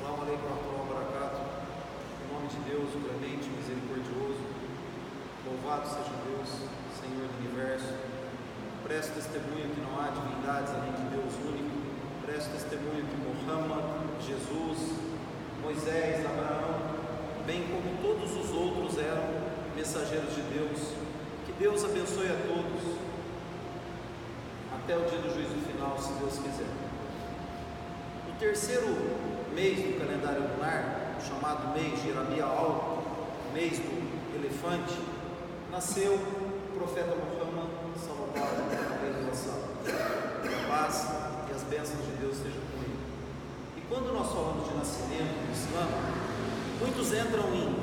Assalamu alaikum wa rahmatullahi wa barakatuh. Em nome de Deus, o clemente, misericordioso, louvado seja Deus, Senhor do universo. Presto testemunho que não há divindades além de Deus único. Presto testemunho que Muhammad, Jesus, Moisés, Abraão, bem como todos os outros eram mensageiros de Deus. Que Deus abençoe a todos até o dia do juízo final, se Deus quiser. No terceiro mês do calendário lunar, chamado mês de Rabi al-Awwal, mês do elefante, nasceu o profeta Muhammad sallallahu alaihi wasallam. A paz e as bênçãos de Deus estejam com ele. E quando nós falamos de nascimento no Islã, muitos entram em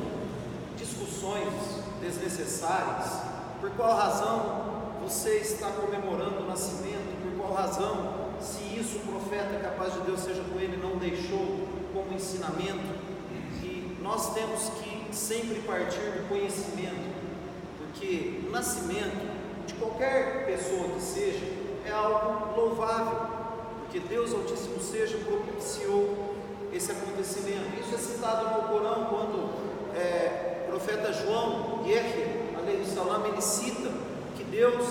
discussões desnecessárias. Por qual razão você está comemorando o nascimento? Por qual razão, se isso o profeta, capaz de Deus seja com ele, não deixou como ensinamento? E nós temos que sempre partir do conhecimento, porque o nascimento de qualquer pessoa que seja é algo louvável, porque Deus Altíssimo seja propiciou esse acontecimento. Isso é citado no Corão quando o profeta João, Yahya, alaihi salam, ele cita que Deus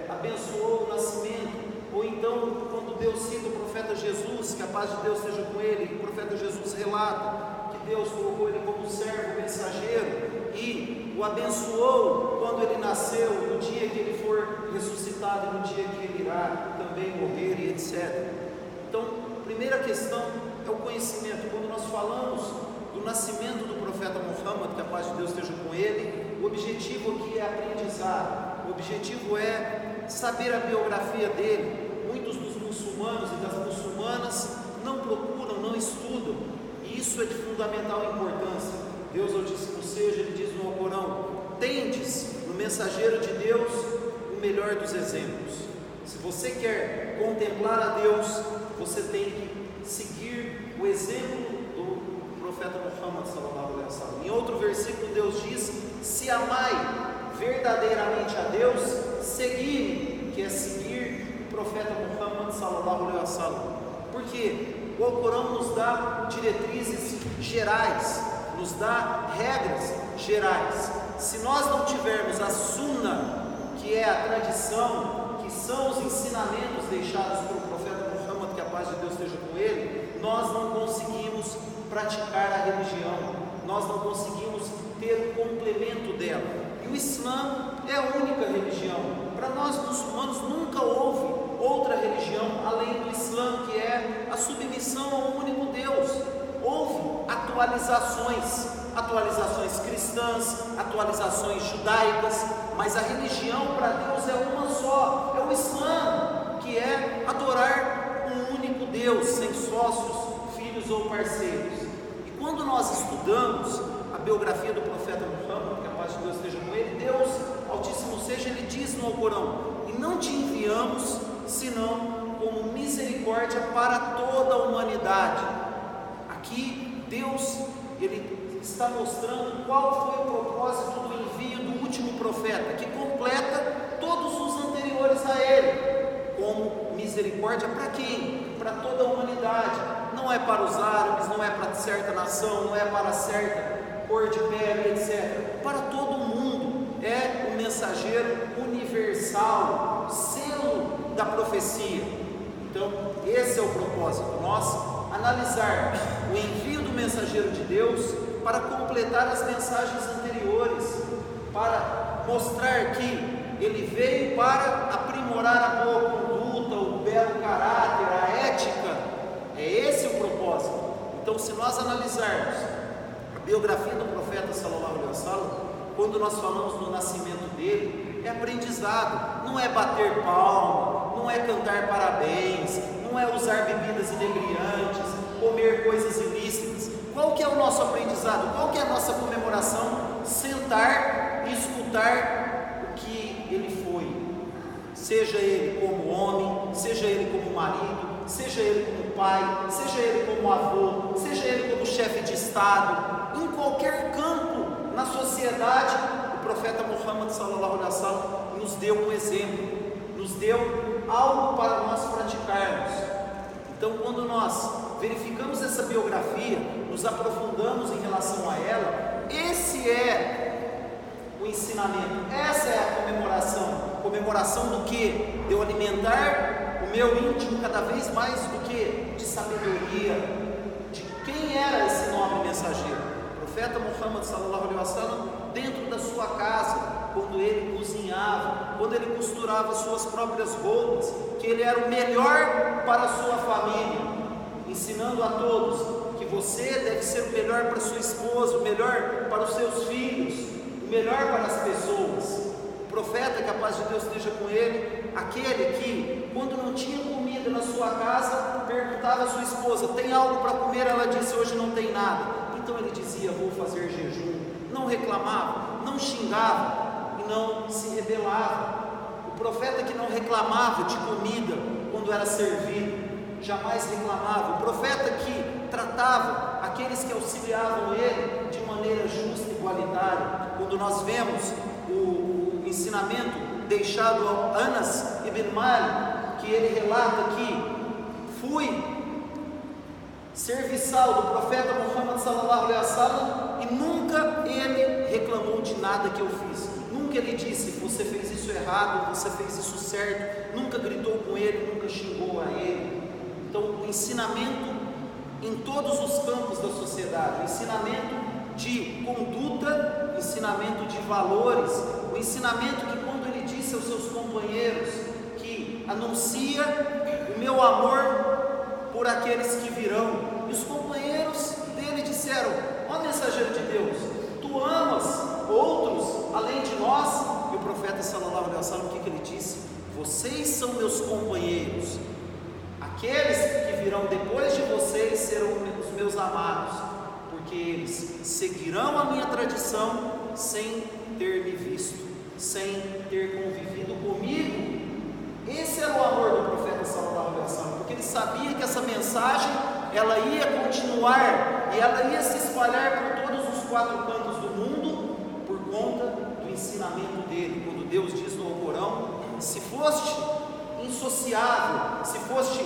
abençoou o nascimento. Ou então, quando Deus cita o profeta Jesus, que a paz de Deus seja com ele, o profeta Jesus relata que Deus colocou ele como servo, mensageiro, e o abençoou quando ele nasceu, no dia que ele for ressuscitado, no dia que ele irá também morrer, e etc. Então, a primeira questão é o conhecimento. Quando nós falamos do nascimento do profeta Muhammad, que a paz de Deus esteja com ele, o objetivo aqui é aprendizado, o objetivo é saber a biografia dele. Muitos dos muçulmanos e das muçulmanas não procuram, não estudam, e isso é de fundamental importância. Deus Altíssimo seja, ele diz no Alcorão: tendes no mensageiro de Deus o melhor dos exemplos. Se você quer contemplar a Deus, você tem que seguir o exemplo do profeta Muhammad sallallahu alaihi wasallam. Em outro versículo Deus diz: se amai verdadeiramente a Deus, segui-me, que é seguir o profeta Muhammad sallallahu alaihi wasallam. Porque o Alcorão nos dá diretrizes gerais, nos dá regras gerais. Se nós não tivermos a Sunna, que é a tradição, que são os ensinamentos deixados pelo profeta Muhammad, que a paz de Deus esteja com ele, nós não conseguimos praticar a religião, nós não conseguimos ter o complemento dela. E o Islã é a única religião. Para nós muçulmanos nunca houve outra religião além do Islã, que é a submissão ao único Deus. Houve atualizações cristãs, atualizações judaicas, mas a religião para Deus é uma só, é o Islã, que é adorar um único Deus, sem sócios, filhos ou parceiros. E quando nós estudamos a biografia do profeta Muhammad, que a paz de Deus esteja com ele, Deus Altíssimo seja, ele diz no Alcorão: e não te enviamos senão como misericórdia para toda a humanidade. Aqui Deus, ele está mostrando qual foi o propósito do envio do último profeta, que completa todos os anteriores a ele, como misericórdia para quem? Para toda a humanidade. Não é para os árabes, não é para certa nação, não é para certa cor de pele, etc. Para todo mundo. É o mensageiro universal, selo da profecia. Então, esse é o propósito, nós analisar o envio do mensageiro de Deus para completar as mensagens anteriores, para mostrar que ele veio para aprimorar a boa conduta, o belo caráter, a ética. É esse o propósito. Então, se nós analisarmos a biografia do profeta sallallahu alaihi wasallam, quando nós falamos do nascimento dele, é aprendizado, não é bater palma, não é cantar parabéns, não é usar bebidas inebriantes, comer coisas ilícitas. Qual que é o nosso aprendizado? Qual que é a nossa comemoração? Sentar e escutar o que ele foi, seja ele como homem, seja ele como marido, seja ele como pai, seja ele como avô, seja ele como chefe de estado, em qualquer campo na sociedade. O profeta Muhammad sallallahu alaihi wasallam nos deu um exemplo, nos deu algo para nós praticarmos. Então, quando nós verificamos essa biografia, nos aprofundamos em relação a ela, esse é o ensinamento, essa é a comemoração do que? De eu alimentar o meu íntimo cada vez mais do que? De sabedoria, de quem era esse nobre mensageiro. O profeta Muhammad sallallahu alaihi wasallam, dentro da sua casa, quando ele cozinhava, quando ele costurava suas próprias roupas, que ele era o melhor para a sua família, ensinando a todos que você deve ser o melhor para sua esposa, o melhor para os seus filhos, o melhor para as pessoas. O profeta, que a paz de Deus esteja com ele, aquele que, quando não tinha comida na sua casa, perguntava à sua esposa: tem algo para comer? Ela disse: hoje não tem nada. Então ele dizia: vou fazer jejum. Não reclamava, não xingava e não se rebelava. O profeta que não reclamava de comida quando era servido, jamais reclamava. O profeta que tratava aqueles que auxiliavam ele de maneira justa e igualitária. Quando nós vemos o ensinamento deixado ao Anas ibn Malik, que ele relata que fui serviçal do profeta Muhammad sallallahu alaihi wasallam e nunca ele reclamou de nada que eu fiz. Nunca ele disse: você fez isso errado, você fez isso certo. Nunca gritou com ele, nunca xingou a ele. Então, o ensinamento em todos os campos da sociedade, o ensinamento de conduta, o ensinamento de valores, o ensinamento que, quando ele disse aos seus companheiros que anuncia o meu amor por aqueles que virão, e os companheiros dele disseram: ó mensageiro de Deus, tu amas outros além de nós? E o profeta sallallahu alaihi wasallam, o que ele disse? Vocês são meus companheiros, aqueles que virão depois de vocês serão os meus amados, porque eles seguirão a minha tradição sem ter me visto, sem ter convivido comigo. Esse era o amor do profeta sallallahu alaihi wasallam, porque ele sabia que essa mensagem ela ia continuar e ela ia se espalhar por todos os 4 cantos do mundo por conta do ensinamento dele. Quando Deus diz no Alcorão: se foste insociável, se foste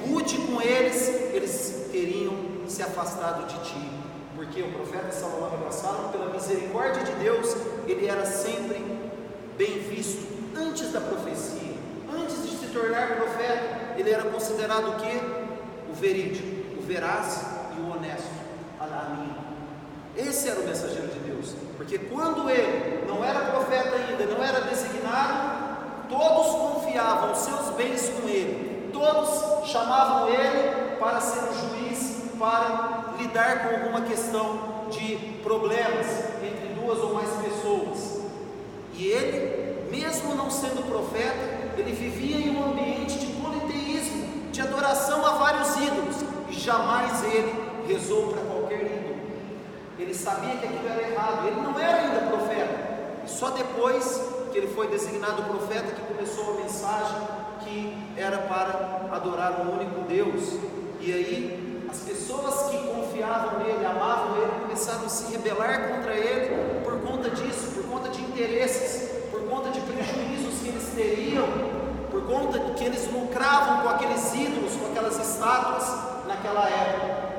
rude com eles, eles teriam se afastado de ti. Porque o profeta sallallahu alaihi wasallam, pela misericórdia de Deus, ele era sempre bem visto antes da profecia. Antes de se tornar profeta, ele era considerado o quê? O verídico, o veraz e o honesto. Al-Amin. Esse era o mensageiro de Deus. Porque quando ele não era profeta ainda, não era designado, todos confiavam os seus bens com ele. Todos chamavam ele para ser o juiz, para lidar com alguma questão de problemas entre 2 ou mais pessoas. E ele, mesmo não sendo profeta, ele vivia em um ambiente de politeísmo, de adoração a vários ídolos, e jamais ele rezou para qualquer ídolo. Ele sabia que aquilo era errado, ele não era ainda profeta, e só depois que ele foi designado profeta que começou a mensagem que era para adorar o único Deus. E aí as pessoas que confiavam nele, amavam ele, começaram a se rebelar contra ele por conta disso, por conta de interesses, por conta de prejuízos que eles teriam, por conta de que eles lucravam com aqueles ídolos, com aquelas estátuas naquela época.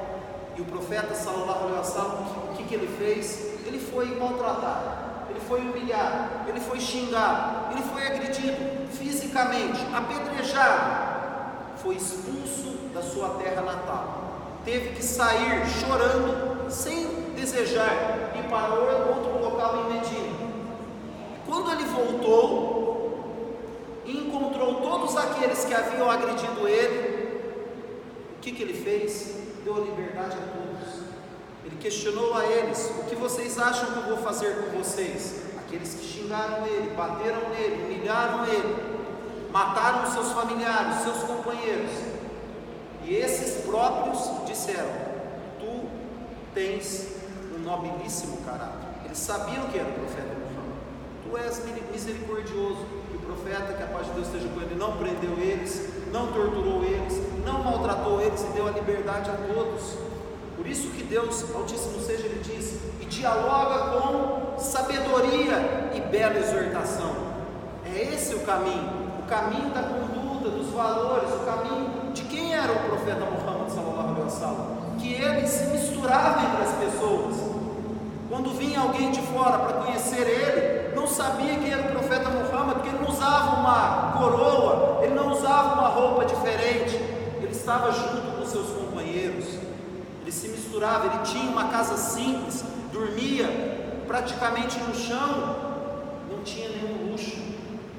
E o profeta sallallahu alaihi wasallam, o que ele fez? Ele foi maltratado, ele foi humilhado, ele foi xingado, ele foi agredido fisicamente, apedrejado, foi expulso da sua terra natal, teve que sair chorando, sem desejar ir para outro local em Medina. Quando ele voltou e encontrou todos aqueles que haviam agredido ele, o que ele fez? Deu liberdade a todos. Ele questionou a eles: o que vocês acham que eu vou fazer com vocês? Aqueles que xingaram ele, bateram nele, humilharam ele, mataram os seus familiares, os seus companheiros. E esses próprios disseram: tu tens um nobilíssimo caráter. Eles sabiam que era o profeta Muhammad. Tu és misericordioso. E o profeta, que a paz de Deus esteja com ele, não prendeu eles, não torturou eles, não maltratou eles e deu a liberdade a todos. Por isso que Deus, Altíssimo seja, ele diz: e dialoga com sabedoria e bela exortação. É esse o caminho da conduta, conduta, dos valores, o caminho de quem era o profeta Muhammad sallallahu alaihi wasallam, que ele se misturava entre as pessoas. Quando vinha alguém de fora para conhecer ele, não sabia quem era o profeta Muhammad, porque ele não usava uma coroa, ele não usava uma roupa diferente, ele estava junto com seus companheiros, ele se misturava, ele tinha uma casa simples, dormia praticamente no chão, não tinha nenhum luxo,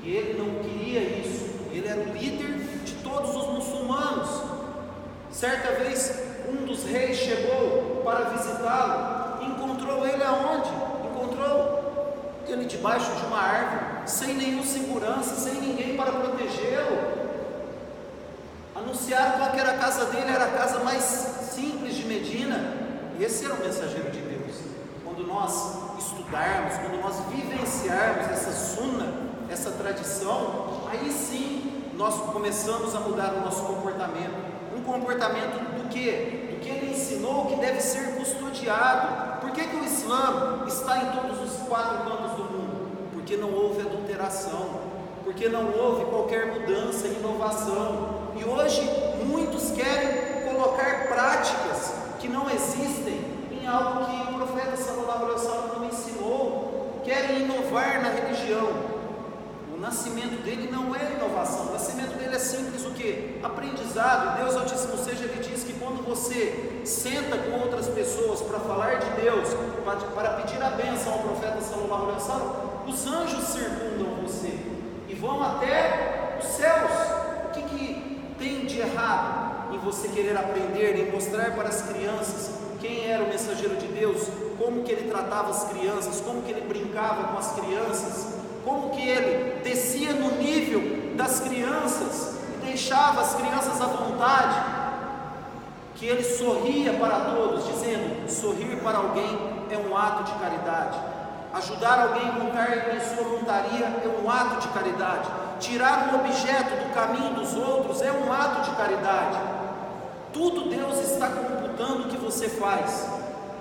e ele não queria isso. Ele era o líder de todos os muçulmanos. Certa vez um dos reis chegou para visitá-lo, encontrou ele aonde? Encontrou ele debaixo de uma árvore, sem nenhuma segurança, sem ninguém para protegê-lo. Anunciaram qual que era a casa dele, era a casa mais simples de Medina, e esse era o mensageiro de Deus. Quando nós estudarmos, quando nós vivenciarmos essa sunna, essa tradição, aí sim nós começamos a mudar o nosso comportamento. Um comportamento do que? Do que ele ensinou, que deve ser custodiado. Por que o Islã está em todos os 4 cantos do mundo? Porque não houve adulteração, porque não houve qualquer mudança, inovação. E hoje muitos querem colocar práticas que não existem em algo que o profeta sallallahu alaihi wasallam não ensinou. Querem inovar na religião. O nascimento dele não é inovação, o nascimento dele é simples o que? Aprendizado. Deus Altíssimo seja, ele diz que quando você senta com outras pessoas para falar de Deus, para pedir a bênção ao profeta sallallahu alaihi wasallam, os anjos circundam você e vão até os céus. O que tem de errado em você querer aprender, em mostrar para as crianças quem era o mensageiro de Deus, como que ele tratava as crianças, como que ele brincava com as crianças, como que ele descia no nível das crianças e deixava as crianças à vontade, que ele sorria para todos, dizendo: sorrir para alguém é um ato de caridade, ajudar alguém a montar em sua montaria é um ato de caridade, tirar um objeto do caminho dos outros é um ato de caridade. Tudo Deus está computando o que você faz,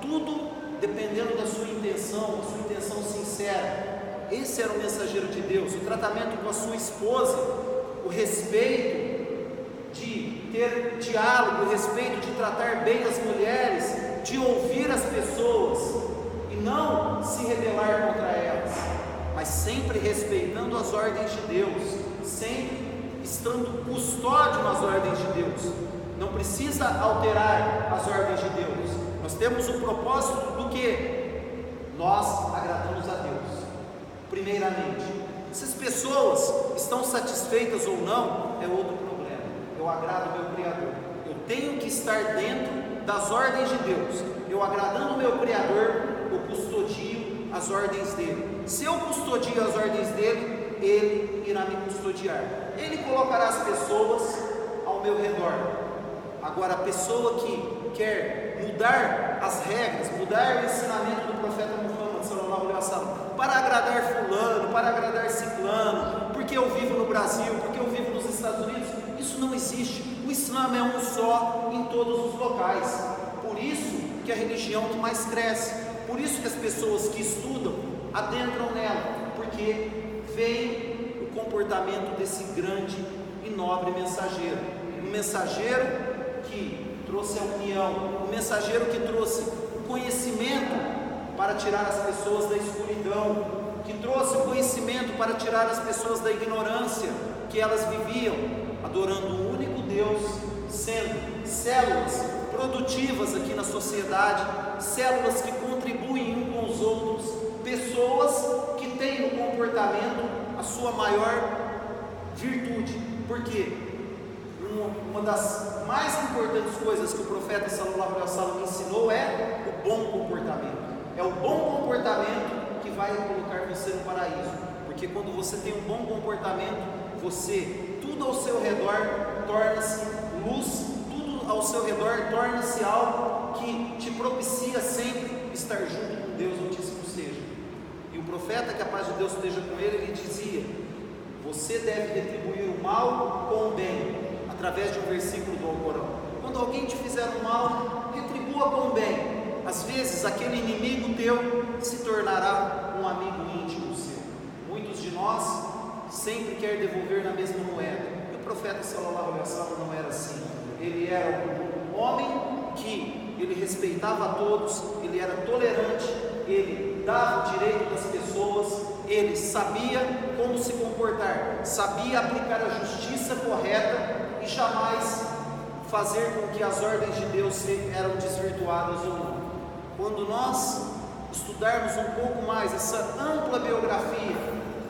tudo dependendo da sua intenção sincera. Esse era o mensageiro de Deus. O tratamento com a sua esposa, o respeito de ter diálogo, o respeito de tratar bem as mulheres, de ouvir as pessoas e não se rebelar contra elas, mas sempre respeitando as ordens de Deus, sempre estando custódio nas ordens de Deus. Não precisa alterar as ordens de Deus. Nós temos o propósito do que? Nós agradamos a Deus. Primeiramente, se as pessoas estão satisfeitas ou não, é outro problema. Eu agrado o meu Criador. Eu tenho que estar dentro das ordens de Deus. Eu agradando o meu Criador, eu custodio as ordens dele. Se eu custodio as ordens dele, ele irá me custodiar. Ele colocará as pessoas ao meu redor. Agora, a pessoa que quer mudar as regras, mudar o ensinamento do profeta Muhammad sallallahu alaihi wasallam, para agradar fulano, para agradar ciclano, porque eu vivo no Brasil, porque eu vivo nos Estados Unidos, isso não existe. O Islã é um só em todos os locais. Por isso que a religião que mais cresce, por isso que as pessoas que estudam adentram nela, porque veem o comportamento desse grande e nobre mensageiro, um mensageiro que trouxe a união, um mensageiro que trouxe o conhecimento para tirar as pessoas da escuridão, que trouxe o conhecimento para tirar as pessoas da ignorância que elas viviam, adorando um único Deus, sendo células produtivas aqui na sociedade, células que contribuem uns com os outros, pessoas que têm no comportamento a sua maior virtude. Por quê? Uma das mais importantes coisas que o profeta sallallahu alaihi wasallam ensinou é o bom comportamento. É o bom comportamento que vai colocar você no paraíso, porque quando você tem um bom comportamento, tudo ao seu redor torna-se luz, tudo ao seu redor torna-se algo que te propicia sempre estar junto com Deus Altíssimo seja. E o profeta, que a paz de Deus esteja com ele dizia: você deve retribuir o mal com o bem, através de um versículo do Alcorão. Quando alguém te fizer um mal, retribua com o bem. Às vezes aquele inimigo teu se tornará um amigo íntimo seu. Muitos de nós sempre querem devolver na mesma moeda. Eu o profeta sallallahu alaihi wasallam não era assim. Ele era um homem que ele respeitava a todos, ele era tolerante, ele dava o direito das pessoas, ele sabia como se comportar, sabia aplicar a justiça correta e jamais fazer com que as ordens de Deus eram desvirtuadas ou não. Quando nós estudarmos um pouco mais essa ampla biografia,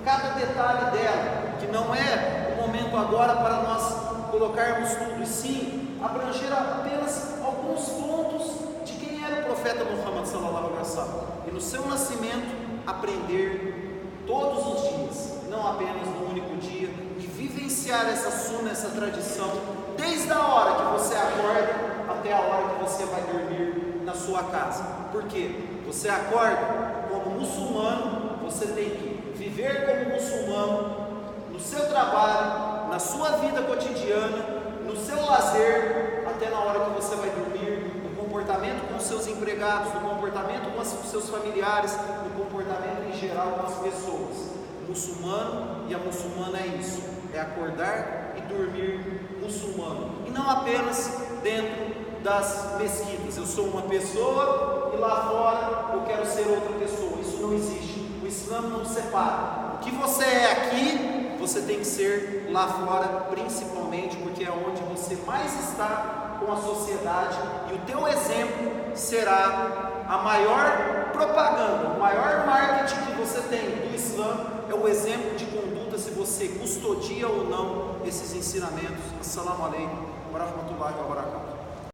cada detalhe dela, que não é o momento agora para nós colocarmos tudo, e sim abranger apenas alguns pontos de quem era o profeta Muhammad sallallahu alaihi wasallam, e no seu nascimento aprender todos os dias, não apenas no único dia, e vivenciar essa sunna, essa tradição, desde a hora que você acorda até a hora que você vai dormir na sua casa. Por quê? Você acorda como muçulmano, você tem que viver como muçulmano no seu trabalho, na sua vida cotidiana, no seu lazer, até na hora que você vai dormir, no comportamento com os seus empregados, no comportamento com os seus familiares, no comportamento em geral com as pessoas. O muçulmano e a muçulmana é isso, é acordar e dormir muçulmano, e não apenas dentro das mesquitas. Eu sou uma pessoa e lá fora eu quero ser outra pessoa. Isso não existe. O Islã não separa. O que você é aqui, você tem que ser lá fora, principalmente porque é onde você mais está com a sociedade, e o teu exemplo será a maior propaganda, o maior marketing que você tem do Islã é o exemplo de conduta, se você custodia ou não esses ensinamentos. Assalamu alaikum wa rahmatullahi wa barakatuh.